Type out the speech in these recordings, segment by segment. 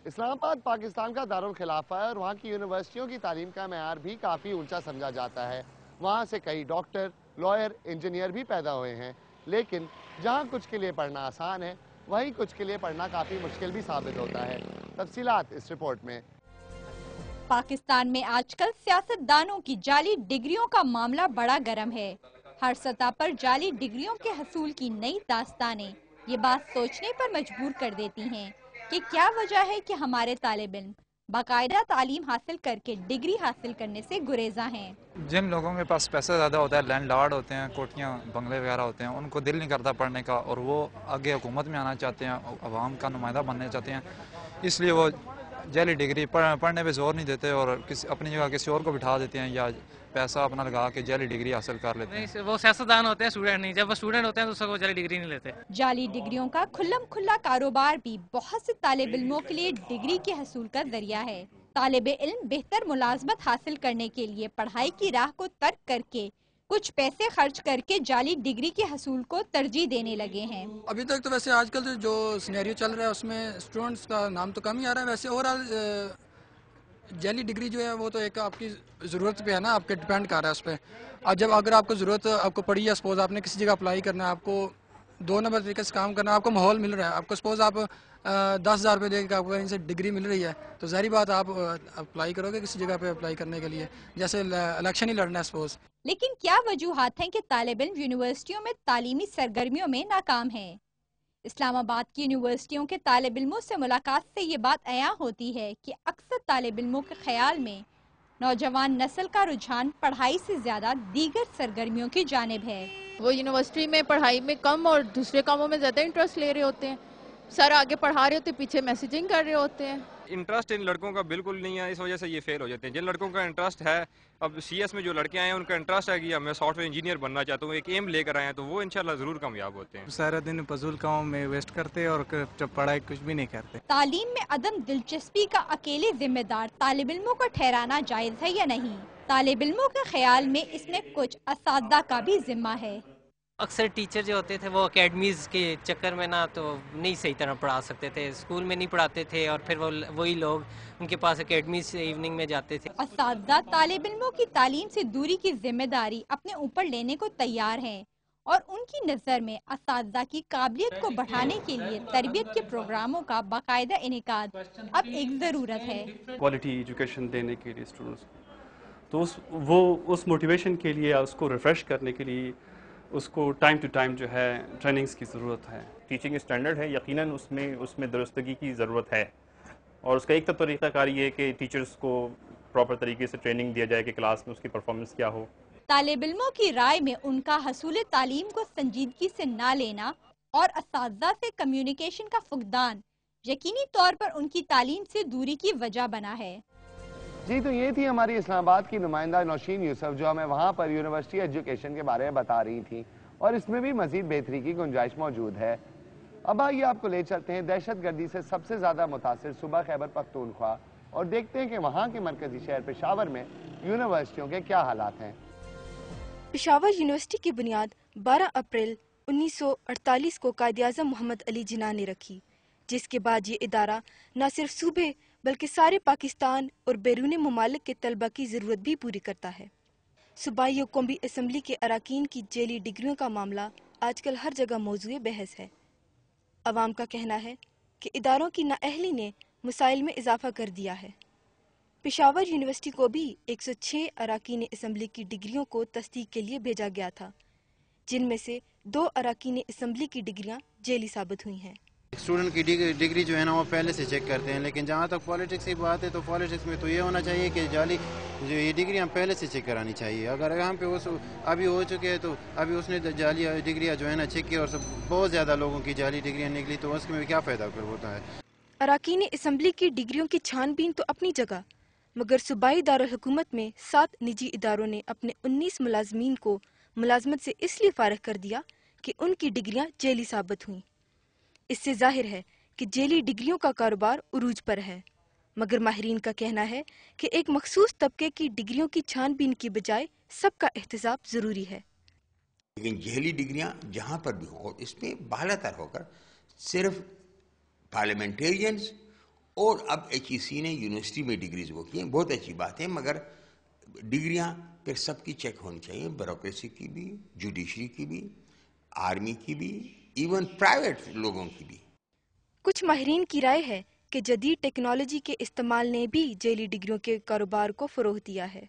اسلام آباد پاکستان کا دارالخلافہ ہے اور وہاں کی یونیورسٹیوں کی تعلیم کا معیار بھی کافی اونچا سمجھا جاتا ہے۔ وہاں سے کئی ڈاکٹر، لائر، انجینئر بھی پیدا ہوئے ہیں، لیکن جہاں کچھ کے لیے پڑھنا آسان ہے وہیں کچھ کے لیے پڑھنا کافی مشکل بھی ثابت ہوتا ہے۔ تفصیلات اس رپورٹ میں۔ پاکستان میں آج کل سیاست دانوں کی جعلی ڈگریوں کا معاملہ بڑا گرم ہے۔ ہر سطح پر جعلی ڈگریوں کے حصول کی نئی داستانیں یہ بات سوچنے پر مجبور کر دیتی ہیں کہ کیا وجہ ہے کہ ہمارے طالب علم باقاعدہ تعلیم حاصل کر کے ڈگری حاصل کرنے سے گریزاں ہیں۔ جن لوگوں کے پاس پیسہ زیادہ ہوتا ہے، لینڈ لارڈ ہوتے ہیں، کوٹیاں بنگلے وغیرہ ہوتے ہیں، ان کو دل نہیں کرتا پڑھنے کا اور وہ آگے حکومت میں آنا چاہتے ہیں، عوام کا نمائندہ بننا چاہتے ہیں، اس لیے وہ جعلی ڈگری پڑھنے پہ زور نہیں دیتے اور اپنی جگہ کسی اور کو بٹھا دیتے ہیں یا پیسہ اپنا لگا کے جعلی ڈگری حاصل کر لیتے ہیں۔ وہ سیاستدان ہوتے ہیں، اسٹوڈنٹ نہیں۔ جب وہ اسٹوڈنٹ ہوتے ہیں تو اس کو جعلی ڈگری نہیں لیتے۔ جعلی ڈگریوں کا کھلا کاروبار بھی بہت سے طالب علموں کے لیے ڈگری کے حصول کا ذریعہ ہے۔ طالب علم بہتر ملازمت حاصل کرنے کے لیے پڑھائی کی راہ کو ترک کر کے کچھ پیسے خرچ کر کے جعلی ڈگری کے حصول کو ترجیح دینے لگے ہیں۔ ابھی تک تو ویسے آج کل جو سینیریو چل رہا ہے اس میں اسٹوڈنٹس کا نام تو کم ہی آ رہا ہے۔ ویسے اوورآل جعلی ڈگری جو ہے وہ تو ایک آپ کی ضرورت پہ ہے نا، آپ کے ڈیپینڈ کر رہا ہے اس پہ۔ جب اگر آپ کو ضرورت آپ کو پڑی ہے، سپوز آپ نے کسی جگہ اپلائی کرنا ہے، آپ کو 2 نمبر طریقے سے کام کرنا ہے، آپ کو ماحول مل رہا ہے، آپ کو سپوز آپ 10,000 روپے دے کے آپ کو کہیں سے ڈگری مل رہی ہے تو ظاہری بات آپ اپلائی کرو گے کسی جگہ پہ اپلائی کرنے کے لیے، جیسے الیکشن ہی لڑنا ہے سپوز۔ لیکن کیا وجوہات ہیں کہ طالب علم یونیورسٹیوں میں تعلیمی سرگرمیوں میں ناکام ہیں؟ اسلام آباد کی یونیورسٹیوں کے طالب علموں سے ملاقات سے یہ بات عیاں ہوتی ہے کہ اکثر طالب علموں کے خیال میں نوجوان نسل کا رجحان پڑھائی سے زیادہ دیگر سرگرمیوں کی جانب ہے۔ وہ یونیورسٹی میں پڑھائی میں کم اور دوسرے کاموں میں زیادہ انٹرسٹ لے رہے ہوتے ہیں۔ سر آگے پڑھا رہے ہوتے ہیں، پیچھے میسیجنگ کر رہے ہوتے ہیں۔ انٹرسٹ ان لڑکوں کا بالکل نہیں ہے، اس وجہ سے یہ فیل ہو جاتے ہیں۔ جن لڑکوں کا انٹرسٹ ہے، اب سی ایس میں جو لڑکے آئے ہیں ان کا انٹرسٹ ہے کہ میں سافٹ ویئر انجینئر بننا چاہتا ہوں، ایک ایم لے کر آئے ہیں تو وہ انشاءاللہ ضرور کامیاب ہوتے ہیں۔ سارا دن فضول کاموں میں ویسٹ کرتے اور جب پڑھائی کچھ بھی نہیں کرتے۔ تعلیم میں عدم دلچسپی کا اکیلے ذمہ دار طالب علموں کو ٹھہرانا جائز ہے یا نہیں؟ طالب علموں کے خیال میں اس میں کچھ اساتذہ کا بھی ذمہ ہے۔ اکثر ٹیچر جو ہوتے تھے وہ اکیڈمیز کے چکر میں نہ تو نہیں صحیح طرح پڑھا سکتے تھے، اسکول میں نہیں پڑھاتے تھے اور پھر وہی لوگ ان کے پاس اکیڈمیز سے ایوننگ میں جاتے تھے۔ اساتذہ طالب علموں کی تعلیم سے دوری کی ذمہ داری اپنے اوپر لینے کو تیار ہیں اور ان کی نظر میں اساتذہ کی قابلیت کو بڑھانے کے لیے تربیت کے پروگراموں کا باقاعدہ انعقاد اب ایک ضرورت ہے۔ کوالٹی ایجوکیشن دینے کے لیے اسٹوڈنٹس کو، تو وہ اس موٹیویشن کے لیے، اس کو ریفریش کرنے کے لیے اس کو ٹائم ٹو ٹائم جو ہے ٹریننگز کی ضرورت ہے۔ ٹیچنگ اسٹینڈرڈ ہے، یقیناً اس میں درستگی کی ضرورت ہے، اور اس کا ایک طریقہ کار یہ ہے کہ ٹیچرز کو پراپر طریقے سے ٹریننگ دیا جائے کہ کلاس میں اس کی پرفارمنس کیا ہو۔ طالب علموں کی رائے میں ان کا حصول تعلیم کو سنجیدگی سے نہ لینا اور اساتذہ سے کمیونیکیشن کا فقدان یقینی طور پر ان کی تعلیم سے دوری کی وجہ بنا ہے۔ جی تو یہ تھی ہماری اسلام آباد کی نمائندہ نوشین یوسف جو ہمیں وہاں پر یونیورسٹی ایجوکیشن کے بارے میں بتا رہی تھی، اور اس میں بھی مزید بہتری کی گنجائش موجود ہے۔ اب آئیے آپ کو لے چلتے ہیں دہشت گردی سے سب سے زیادہ متاثر صوبہ خیبر پختونخوا اور دیکھتے ہیں کہ وہاں کے مرکزی شہر پشاور میں یونیورسٹیوں کے کیا حالات ہیں۔ پشاور یونیورسٹی کی بنیاد 12 اپریل 1948 کو قائد اعظم محمد علی جناح نے رکھی، جس کے بعد یہ ادارہ نہ صرف صوبے بلکہ سارے پاکستان اور بیرون ممالک کے طلبہ کی ضرورت بھی پوری کرتا ہے۔ صوبائی و قومی اسمبلی کے اراکین کی جعلی ڈگریوں کا معاملہ آج کل ہر جگہ موضوع بحث ہے۔ عوام کا کہنا ہے کہ اداروں کی نااہلی نے مسائل میں اضافہ کر دیا ہے۔ پشاور یونیورسٹی کو بھی 106 اراکین اسمبلی کی ڈگریوں کو تصدیق کے لیے بھیجا گیا تھا، جن میں سے 2 اراکین اسمبلی کی ڈگریاں جعلی ثابت ہوئی ہیں۔ اسٹوڈنٹ کی ڈگری جو ہے نا وہ پہلے سے چیک کرتے ہیں، لیکن جہاں تک پالیٹکس کی بات ہے تو پالیٹکس میں تو یہ ہونا چاہیے کہ جعلی جو یہ ڈگریاں پہلے سے چیک کرانی چاہیے۔ اگر یہاں پہ ابھی ہو چکے ہیں تو ابھی اس نے جعلی ڈگریاں جو ہے نا چیک کی اور بہت زیادہ لوگوں کی جعلی ڈگریاں نکلی تو اس میں کیا فائدہ ہوتا ہے۔ اراکین اسمبلی کی ڈگریوں کی چھان بین تو اپنی جگہ، مگر صوبائی دارالحکومت میں 7 نجی اداروں نے اپنے 19 ملازمین کو ملازمت سے اس لیے فارغ کر دیا کہ ان کی ڈگریاں جعلی ثابت ہوئیں۔ اس سے ظاہر ہے کہ جعلی ڈگریوں کا کاروبار عروج پر ہے، مگر ماہرین کا کہنا ہے کہ ایک مخصوص طبقے کی ڈگریوں کی چھان بین کی بجائے سب کا احتساب ضروری ہے۔ لیکن جعلی ڈگریاں جہاں پر بھی ہوں، اس میں بالا تر ہو کر صرف پارلیمنٹیرینز اور اب HEC نے یونیورسٹی میں ڈگریز وہ کی ہیں, بہت اچھی بات ہے, مگر ڈگریاں پھر سب کی چیک ہونی چاہیے, بیوروکریسی کی بھی, جوڈیشری کی بھی, آرمی کی بھی, ایون پرائیویٹ لوگوں کی بھی. کچھ ماہرین کی رائے ہے کہ جدید ٹیکنالوجی کے استعمال نے بھی جعلی ڈگریوں کے کاروبار کو فروغ دیا ہے.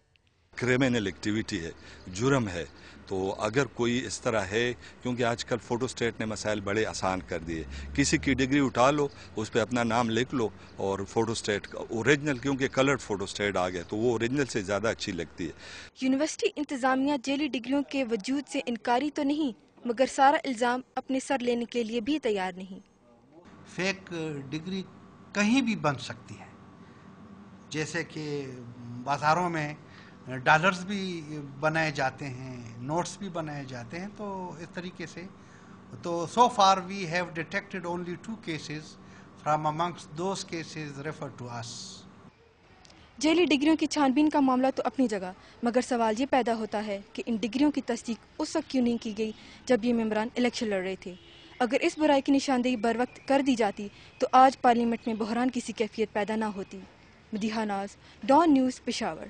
کرمنل ایکٹیویٹی ہے, جرم ہے, تو اگر کوئی اس طرح ہے, کیونکہ آج کل فوٹو اسٹیٹ نے مسائل بڑے آسان کر دیے, کسی کی ڈگری اٹھا لو, اس پہ اپنا نام لکھ لو, اور فوٹو اسٹیٹ اوریجنل, کیونکہ کلرڈ فوٹو اسٹیٹ آ گئے تو وہ اوریجنل سے زیادہ اچھی لگتی ہے. یونیورسٹی انتظامیہ جعلی ڈگریوں کے وجود سے انکاری تو نہیں, مگر سارا الزام اپنے سر لینے کے لیے بھی تیار نہیں. فیک ڈگری کہیں بھی بن سکتی ہے, جیسے کہ بازاروں میں ڈالرز بھی بنائے جاتے ہیں, نوٹس بھی بنائے جاتے ہیں, تو اس طریقے سے تو so far we have detected only 2 cases from amongst those cases referred to us. جعلی ڈگریوں کی چھان بین کا معاملہ تو اپنی جگہ, مگر سوال یہ پیدا ہوتا ہے کہ ان ڈگریوں کی تصدیق اس وقت کیوں نہیں کی گئی جب یہ ممبران الیکشن لڑ رہے تھے. اگر اس برائی کی نشاندہی بر وقت کر دی جاتی تو آج پارلیمنٹ میں بحران کسی کیفیت پیدا نہ ہوتی. مدیحہ ناز, ڈان نیوز, پشاور.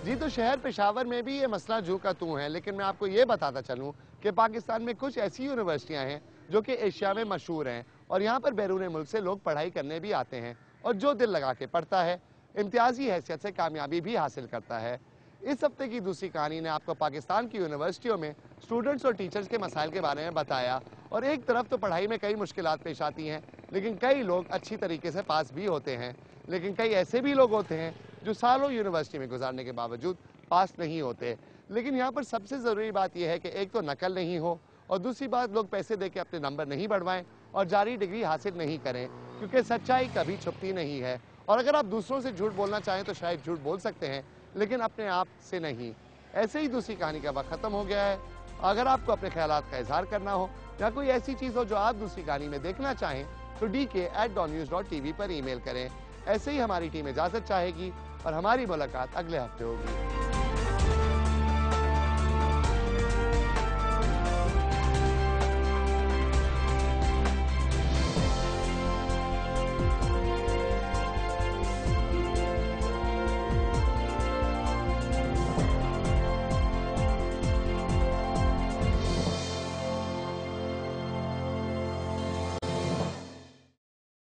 جی تو شہر پشاور میں بھی یہ مسئلہ جو کا توں ہے, لیکن میں آپ کو یہ بتاتا چلوں کہ پاکستان میں کچھ ایسی یونیورسٹیاں ہیں جو کہ ایشیا میں مشہور ہیں, اور یہاں پر بیرون ملک سے لوگ پڑھائی کرنے بھی آتے ہیں, اور جو دل لگا کے پڑھتا ہے امتیازی حیثیت سے کامیابی بھی حاصل کرتا ہے. اس ہفتے کی دوسری کہانی نے آپ کو پاکستان کی یونیورسٹیوں میں اسٹوڈنٹس اور ٹیچرز کے مسائل کے بارے میں بتایا. اور ایک طرف تو پڑھائی میں کئی مشکلات پیش آتی ہیں, لیکن کئی لوگ اچھی طریقے سے پاس بھی ہوتے ہیں, لیکن کئی ایسے بھی لوگ ہوتے ہیں جو سالوں یونیورسٹی میں گزارنے کے باوجود پاس نہیں ہوتے. لیکن یہاں پر سب سے ضروری بات یہ ہے کہ ایک تو نقل نہیں ہو, اور دوسری بات لوگ پیسے دے کے اپنے نمبر نہیں بڑھوائیں اور جعلی ڈگری حاصل نہیں کریں, کیونکہ سچائی کبھی چھپتی نہیں ہے. اور اگر آپ دوسروں سے جھوٹ بولنا چاہیں تو شاید جھوٹ بول سکتے ہیں, لیکن اپنے آپ سے نہیں. ایسے ہی دوسری کہانی کا وقت ختم ہو گیا ہے. اگر آپ کو اپنے خیالات کا اظہار کرنا ہو یا کوئی ایسی چیز ہو جو آپ دوسری کہانی میں دیکھنا چاہیں تو dk@donnews.tv پر ای میل کریں. ایسے ہی ہماری ٹیم اجازت چاہے گی اور ہماری ملاقات اگلے ہفتے ہوگی.